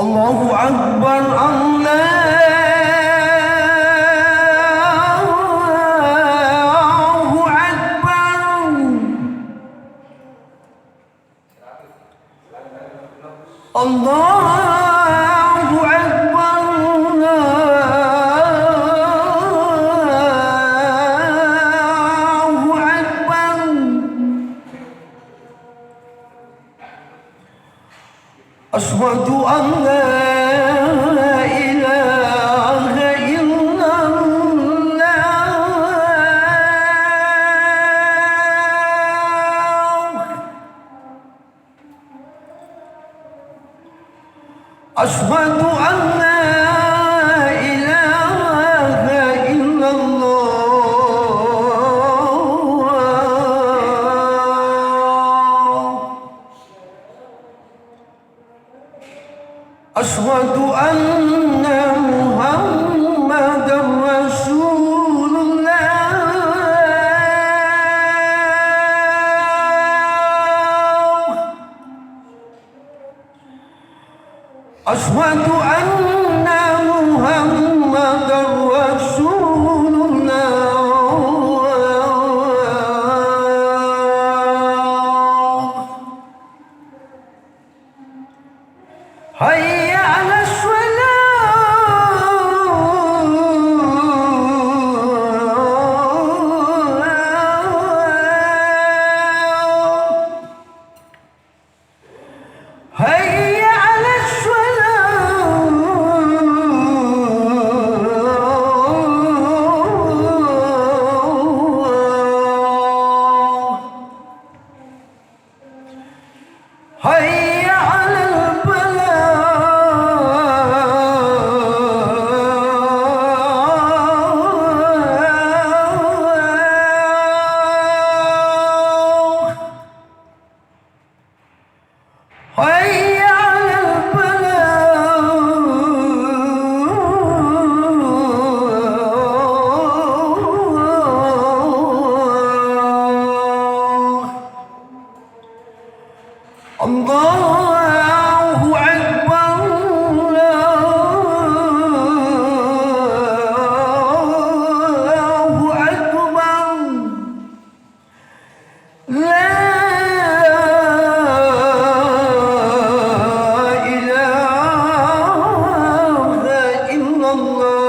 Allahu Akbar, Allahu Akbar. Allahu Akbar, Allahu Akbar. Asyhadu an la ilaha illallah. Asyhadu an la ilaha illallah. Asyhadu anna Muhammadar Rasulullah. Asyhadu anna Muhammadar Rasulullah. Hayya 'alas shalah. Hayya 'alas shalah. Hayya 'alal falah. Hayya 'alal falah. Allahu Akbar, Allahu Akbar. La ilaha illallah.